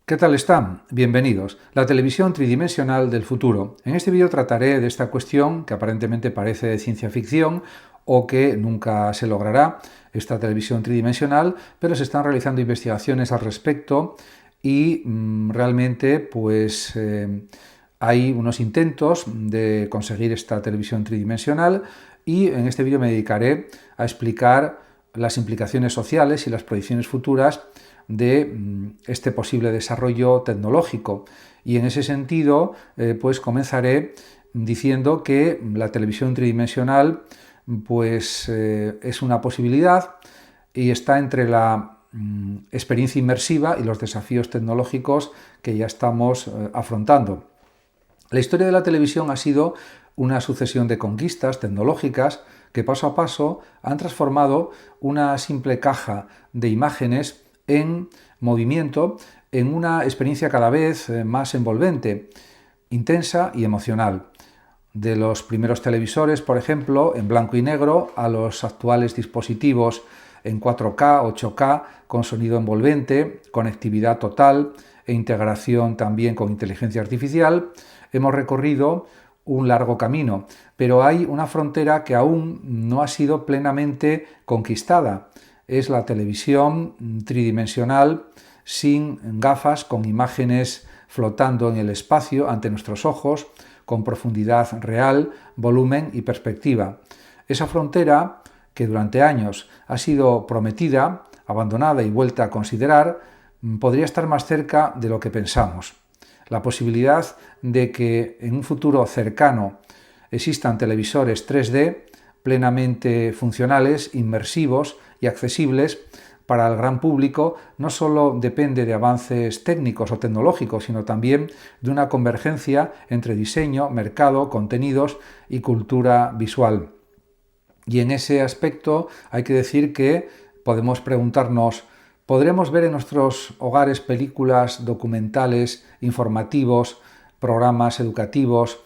¿Qué tal están? Bienvenidos. La televisión tridimensional del futuro. En este vídeo trataré de esta cuestión que aparentemente parece de ciencia ficción o que nunca se logrará, esta televisión tridimensional, pero se están realizando investigaciones al respecto y realmente hay unos intentos de conseguir esta televisión tridimensional y en este vídeo me dedicaré a explicar las implicaciones sociales y las proyecciones futuras de este posible desarrollo tecnológico. Y en ese sentido, comenzaré diciendo que la televisión tridimensional es una posibilidad y está entre la experiencia inmersiva y los desafíos tecnológicos que ya estamos afrontando. La historia de la televisión ha sido una sucesión de conquistas tecnológicas que paso a paso han transformado una simple caja de imágenes en movimiento, en una experiencia cada vez más envolvente, intensa y emocional. De los primeros televisores, por ejemplo, en blanco y negro, a los actuales dispositivos en 4K, 8K, con sonido envolvente, conectividad total e integración también con inteligencia artificial, hemos recorrido un largo camino, pero hay una frontera que aún no ha sido plenamente conquistada. Es la televisión tridimensional sin gafas, con imágenes flotando en el espacio ante nuestros ojos, con profundidad real, volumen y perspectiva. Esa frontera, que durante años ha sido prometida, abandonada y vuelta a considerar, podría estar más cerca de lo que pensamos. La posibilidad de que en un futuro cercano existan televisores 3D plenamente funcionales, inmersivos y accesibles para el gran público no solo depende de avances técnicos o tecnológicos, sino también de una convergencia entre diseño, mercado, contenidos y cultura visual. Y en ese aspecto hay que decir que podemos preguntarnos: ¿podremos ver en nuestros hogares películas, documentales, informativos, programas educativos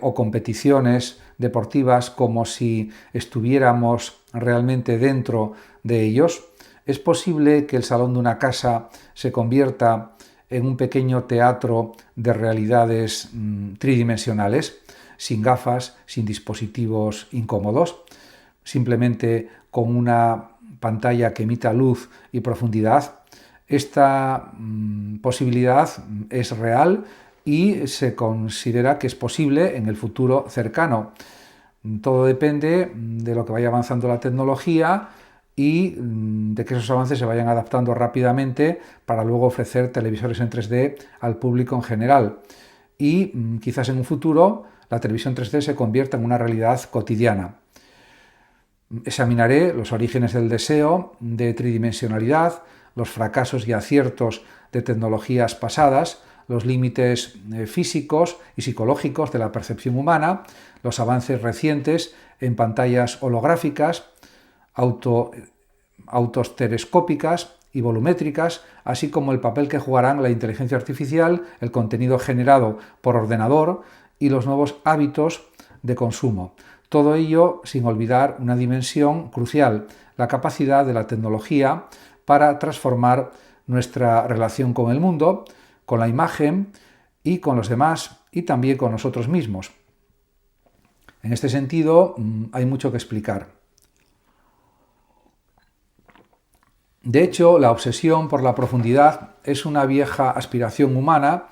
o competiciones deportivas como si estuviéramos realmente dentro de ellos? ¿Es posible que el salón de una casa se convierta en un pequeño teatro de realidades tridimensionales, sin gafas, sin dispositivos incómodos, simplemente con una pantalla que emita luz y profundidad? Esta posibilidad es real y se considera que es posible en el futuro cercano. Todo depende de lo que vaya avanzando la tecnología y de que esos avances se vayan adaptando rápidamente para luego ofrecer televisores en 3D al público en general. Y quizás en un futuro la televisión 3D se convierta en una realidad cotidiana. Examinaré los orígenes del deseo de tridimensionalidad, los fracasos y aciertos de tecnologías pasadas, los límites físicos y psicológicos de la percepción humana, los avances recientes en pantallas holográficas, autostereoscópicas y volumétricas, así como el papel que jugarán la inteligencia artificial, el contenido generado por ordenador y los nuevos hábitos de consumo. Todo ello sin olvidar una dimensión crucial: la capacidad de la tecnología para transformar nuestra relación con el mundo, con la imagen y con los demás y también con nosotros mismos. En este sentido, hay mucho que explicar. De hecho, la obsesión por la profundidad es una vieja aspiración humana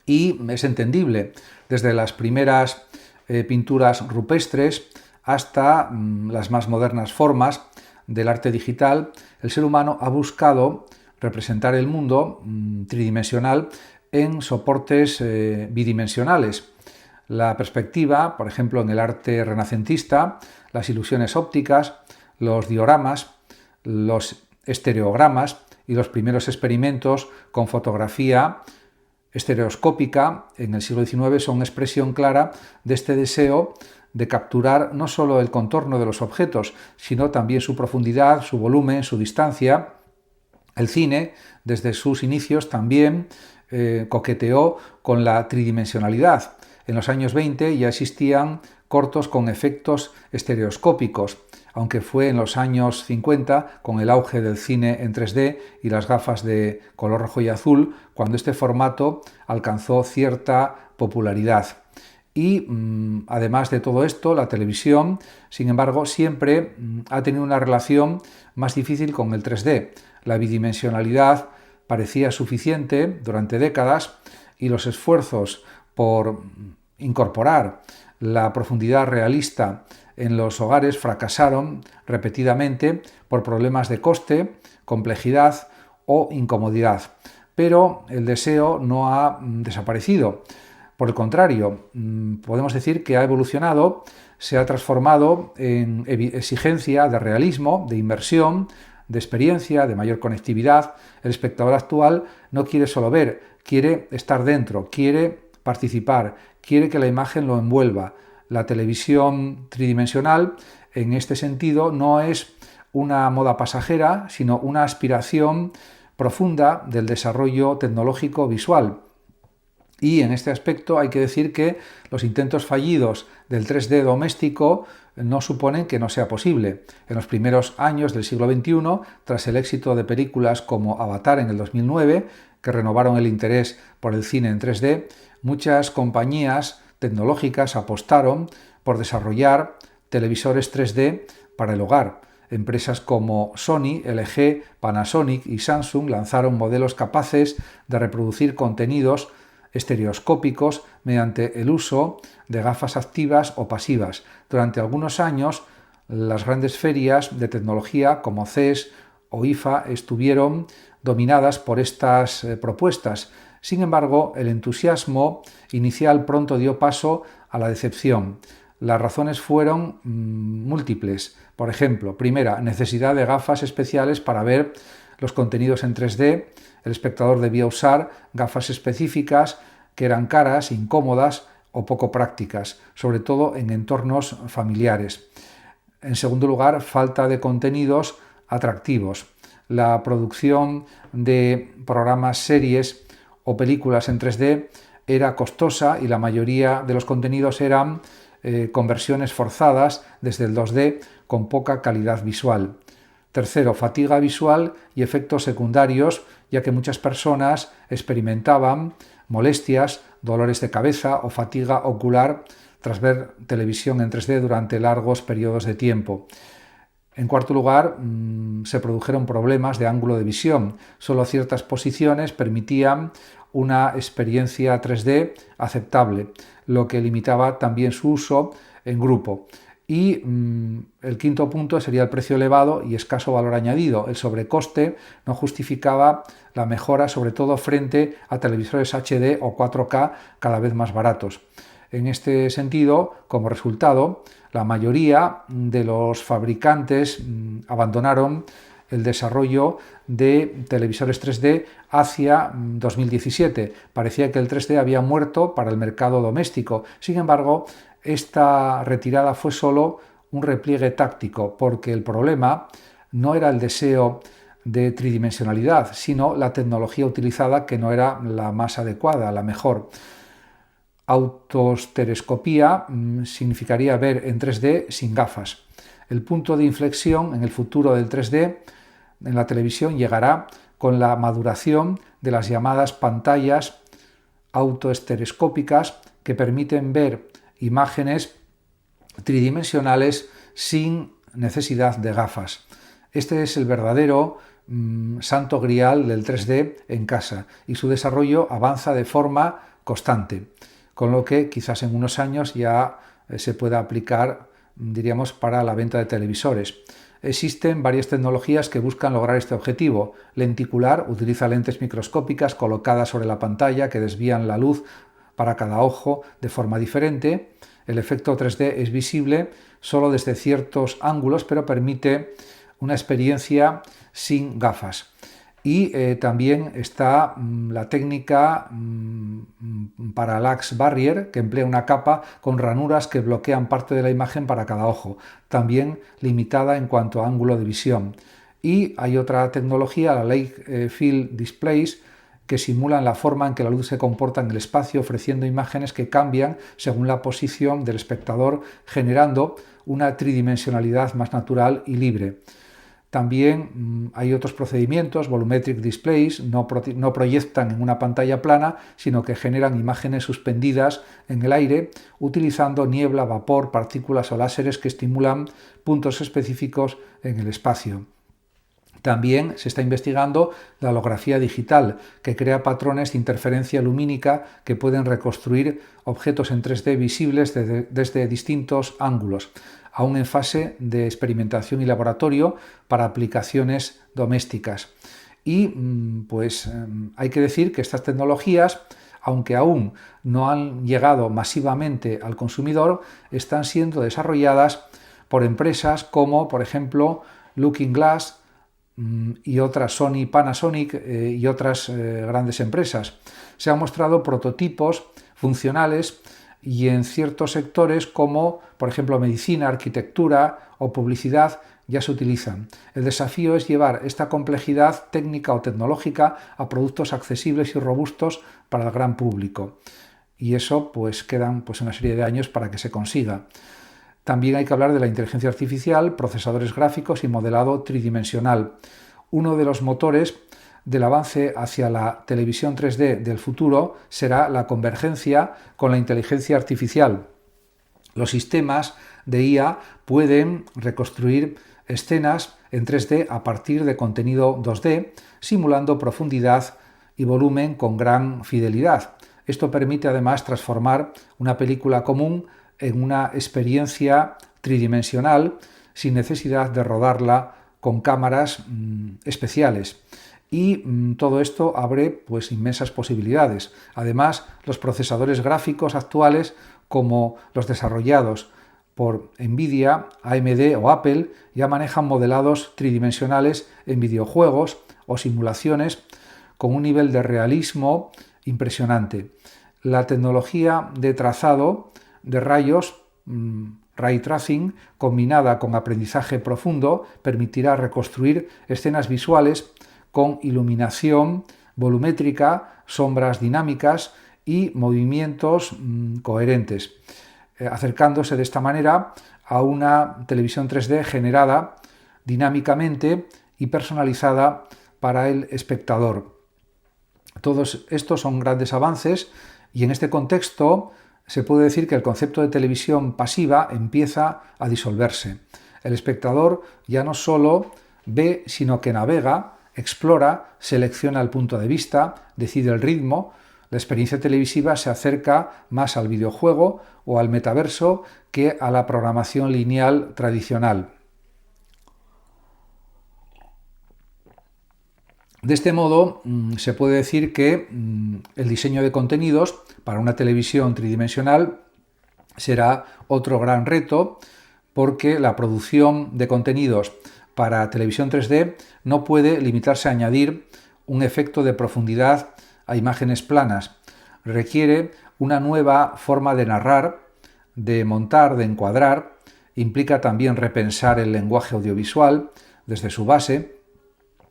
y es entendible. Desde las primeras pinturas rupestres hasta las más modernas formas del arte digital, el ser humano ha buscado representar el mundo tridimensional en soportes bidimensionales. La perspectiva, por ejemplo, en el arte renacentista, las ilusiones ópticas, los dioramas, los estereogramas y los primeros experimentos con fotografía estereoscópica en el siglo XIX son expresión clara de este deseo de capturar no solo el contorno de los objetos, sino también su profundidad, su volumen, su distancia. El cine, desde sus inicios, también coqueteó con la tridimensionalidad. En los años 20 ya existían cortos con efectos estereoscópicos. aunque fue en los años 50, con el auge del cine en 3D y las gafas de color rojo y azul, cuando este formato alcanzó cierta popularidad. Y además de todo esto, la televisión, sin embargo, siempre ha tenido una relación más difícil con el 3D. La bidimensionalidad parecía suficiente durante décadas y los esfuerzos por incorporar la profundidad realista en los hogares fracasaron repetidamente por problemas de coste, complejidad o incomodidad. Pero el deseo no ha desaparecido. Por el contrario, podemos decir que ha evolucionado, se ha transformado en exigencia de realismo, de inmersión, de experiencia, de mayor conectividad. El espectador actual no quiere solo ver, quiere estar dentro, quiere participar, quiere que la imagen lo envuelva. La televisión tridimensional, en este sentido, no es una moda pasajera, sino una aspiración profunda del desarrollo tecnológico visual. Y en este aspecto hay que decir que los intentos fallidos del 3D doméstico no suponen que no sea posible. En los primeros años del siglo XXI, tras el éxito de películas como Avatar en el 2009, que renovaron el interés por el cine en 3D, muchas compañías tecnológicas apostaron por desarrollar televisores 3D para el hogar. Empresas como Sony, LG, Panasonic y Samsung lanzaron modelos capaces de reproducir contenidos estereoscópicos mediante el uso de gafas activas o pasivas. Durante algunos años, las grandes ferias de tecnología como CES o IFA estuvieron dominadas por estas propuestas. Sin embargo, el entusiasmo inicial pronto dio paso a la decepción. Las razones fueron múltiples. Por ejemplo, primera, necesidad de gafas especiales para ver los contenidos en 3D. El espectador debía usar gafas específicas que eran caras, incómodas o poco prácticas, sobre todo en entornos familiares. En segundo lugar, falta de contenidos atractivos. La producción de programas, series o películas en 3D era costosa y la mayoría de los contenidos eran conversiones forzadas desde el 2D con poca calidad visual. Tercero, fatiga visual y efectos secundarios, ya que muchas personas experimentaban molestias, dolores de cabeza o fatiga ocular tras ver televisión en 3D durante largos periodos de tiempo. En cuarto lugar, se produjeron problemas de ángulo de visión. Solo ciertas posiciones permitían una experiencia 3D aceptable, lo que limitaba también su uso en grupo. Y el quinto punto sería el precio elevado y escaso valor añadido. El sobrecoste no justificaba la mejora, sobre todo frente a televisores HD o 4K cada vez más baratos. En este sentido, como resultado, la mayoría de los fabricantes abandonaron el desarrollo de televisores 3D hacia 2017. Parecía que el 3D había muerto para el mercado doméstico. Sin embargo, esta retirada fue solo un repliegue táctico, porque el problema no era el deseo de tridimensionalidad, sino la tecnología utilizada, que no era la más adecuada, la mejor. Autostereoscopía significaría ver en 3D sin gafas. El punto de inflexión en el futuro del 3D en la televisión llegará con la maduración de las llamadas pantallas autoestereoscópicas, que permiten ver imágenes tridimensionales sin necesidad de gafas. Este es el verdadero santo grial del 3D en casa, y su desarrollo avanza de forma constante, con lo que quizás en unos años ya se pueda aplicar, diríamos, para la venta de televisores. Existen varias tecnologías que buscan lograr este objetivo. Lenticular utiliza lentes microscópicas colocadas sobre la pantalla que desvían la luz para cada ojo de forma diferente. El efecto 3D es visible solo desde ciertos ángulos, pero permite una experiencia sin gafas. Y también está la técnica Parallax Barrier, que emplea una capa con ranuras que bloquean parte de la imagen para cada ojo, también limitada en cuanto a ángulo de visión. Y hay otra tecnología, la Lake Field Displays, que simulan la forma en que la luz se comporta en el espacio, ofreciendo imágenes que cambian según la posición del espectador, generando una tridimensionalidad más natural y libre. También hay otros procedimientos, volumetric displays, no proyectan en una pantalla plana, sino que generan imágenes suspendidas en el aire, utilizando niebla, vapor, partículas o láseres que estimulan puntos específicos en el espacio. También se está investigando la holografía digital, que crea patrones de interferencia lumínica que pueden reconstruir objetos en 3D visibles desde distintos ángulos, aún en fase de experimentación y laboratorio para aplicaciones domésticas. Y pues hay que decir que estas tecnologías, aunque aún no han llegado masivamente al consumidor, están siendo desarrolladas por empresas como, por ejemplo, Looking Glass y otras, Sony, Panasonic y otras grandes empresas. Se han mostrado prototipos funcionales y en ciertos sectores como, por ejemplo, medicina, arquitectura o publicidad, ya se utilizan. El desafío es llevar esta complejidad técnica o tecnológica a productos accesibles y robustos para el gran público. Y eso pues quedan una serie de años para que se consiga. También hay que hablar de la inteligencia artificial, procesadores gráficos y modelado tridimensional. Uno de los motores del avance hacia la televisión 3D del futuro será la convergencia con la inteligencia artificial. Los sistemas de IA pueden reconstruir escenas en 3D a partir de contenido 2D, simulando profundidad y volumen con gran fidelidad. Esto permite además transformar una película común en una experiencia tridimensional sin necesidad de rodarla con cámaras especiales. Y todo esto abre inmensas posibilidades. Además, los procesadores gráficos actuales, como los desarrollados por Nvidia, AMD o Apple, ya manejan modelados tridimensionales en videojuegos o simulaciones con un nivel de realismo impresionante. La tecnología de trazado de rayos, ray tracing, combinada con aprendizaje profundo, permitirá reconstruir escenas visuales con iluminación volumétrica, sombras dinámicas y movimientos coherentes, acercándose de esta manera a una televisión 3D generada dinámicamente y personalizada para el espectador. Todos estos son grandes avances y en este contexto se puede decir que el concepto de televisión pasiva empieza a disolverse. El espectador ya no solo ve, sino que navega, explora, selecciona el punto de vista, decide el ritmo. La experiencia televisiva se acerca más al videojuego o al metaverso que a la programación lineal tradicional. De este modo, se puede decir que el diseño de contenidos para una televisión tridimensional será otro gran reto, porque la producción de contenidos para televisión 3D no puede limitarse a añadir un efecto de profundidad a imágenes planas. Requiere una nueva forma de narrar, de montar, de encuadrar. Implica también repensar el lenguaje audiovisual desde su base.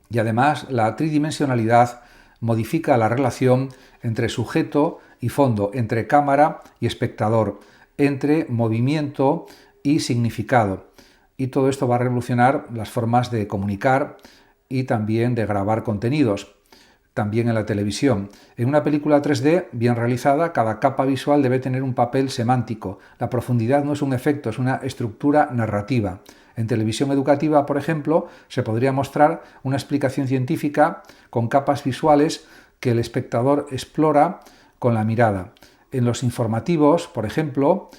Y además, la tridimensionalidad modifica la relación entre sujeto y fondo, entre cámara y espectador, entre movimiento y significado. Y todo esto va a revolucionar las formas de comunicar y también de grabar contenidos, también en la televisión. En una película 3D bien realizada, cada capa visual debe tener un papel semántico. La profundidad no es un efecto, es una estructura narrativa. En televisión educativa, por ejemplo, se podría mostrar una explicación científica con capas visuales que el espectador explora con la mirada. En los informativos, por ejemplo,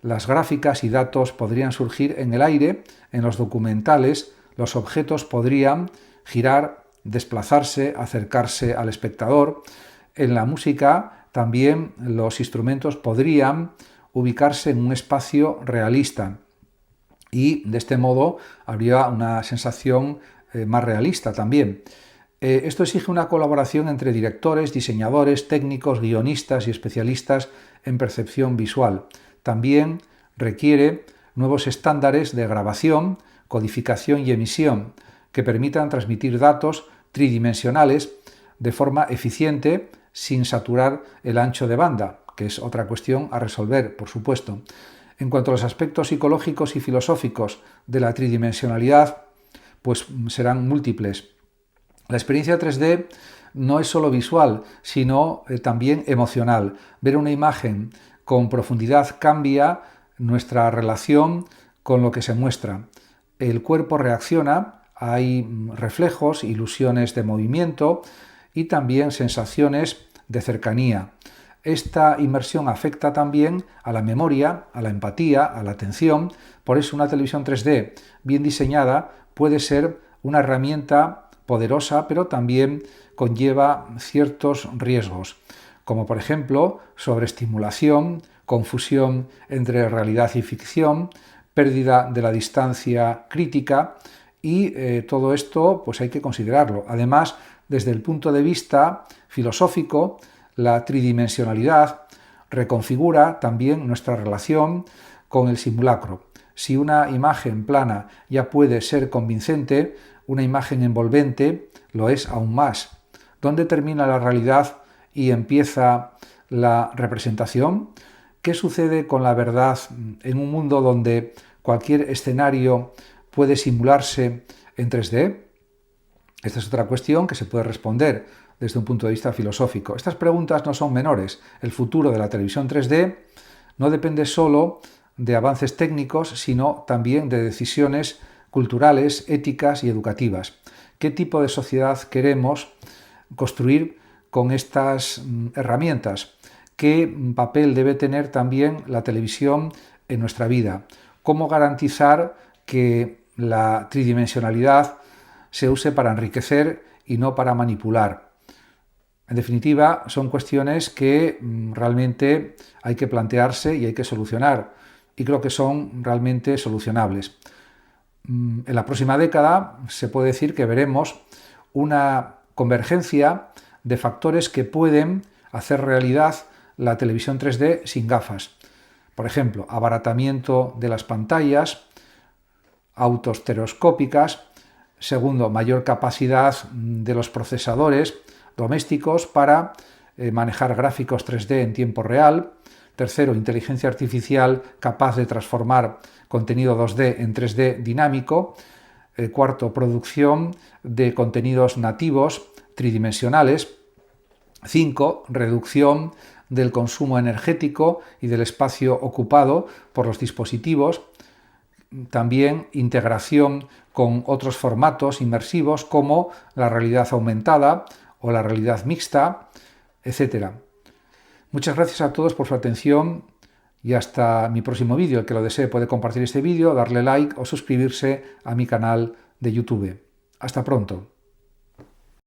las gráficas y datos podrían surgir en el aire. En los documentales, los objetos podrían girar, desplazarse, acercarse al espectador. En la música, también los instrumentos podrían ubicarse en un espacio realista. Y de este modo habría una sensación más realista también. Esto exige una colaboración entre directores, diseñadores, técnicos, guionistas y especialistas en percepción visual. También requiere nuevos estándares de grabación, codificación y emisión que permitan transmitir datos tridimensionales de forma eficiente sin saturar el ancho de banda, que es otra cuestión a resolver, por supuesto. En cuanto a los aspectos psicológicos y filosóficos de la tridimensionalidad, pues serán múltiples. La experiencia 3D no es solo visual, sino también emocional. Ver una imagen con profundidad cambia nuestra relación con lo que se muestra. El cuerpo reacciona, hay reflejos, ilusiones de movimiento y también sensaciones de cercanía. Esta inmersión afecta también a la memoria, a la empatía, a la atención. Por eso una televisión 3D bien diseñada puede ser una herramienta poderosa, pero también conlleva ciertos riesgos, como por ejemplo sobreestimulación, confusión entre realidad y ficción, pérdida de la distancia crítica y todo esto pues hay que considerarlo. Además, desde el punto de vista filosófico, la tridimensionalidad reconfigura también nuestra relación con el simulacro. Si una imagen plana ya puede ser convincente, una imagen envolvente lo es aún más. ¿Dónde termina la realidad y empieza la representación? ¿Qué sucede con la verdad en un mundo donde cualquier escenario puede simularse en 3D? Esta es otra cuestión que se puede responder desde un punto de vista filosófico. Estas preguntas no son menores. El futuro de la televisión 3D no depende solo de avances técnicos, sino también de decisiones culturales, éticas y educativas. ¿Qué tipo de sociedad queremos construir con estas herramientas? ¿Qué papel debe tener también la televisión en nuestra vida? ¿Cómo garantizar que la tridimensionalidad se use para enriquecer y no para manipular? En definitiva, son cuestiones que realmente hay que plantearse y hay que solucionar, y creo que son realmente solucionables. En la próxima década se puede decir que veremos una convergencia de factores que pueden hacer realidad la televisión 3D sin gafas. Por ejemplo, abaratamiento de las pantallas, autostereoscópicas. Segundo, mayor capacidad de los procesadores domésticos para manejar gráficos 3D en tiempo real. Tercero, inteligencia artificial capaz de transformar contenido 2D en 3D dinámico. Cuarto, producción de contenidos nativos tridimensionales. 5. Reducción del consumo energético y del espacio ocupado por los dispositivos. También integración con otros formatos inmersivos como la realidad aumentada o la realidad mixta, etc. Muchas gracias a todos por su atención y hasta mi próximo vídeo. El que lo desee puede compartir este vídeo, darle like o suscribirse a mi canal de YouTube. Hasta pronto.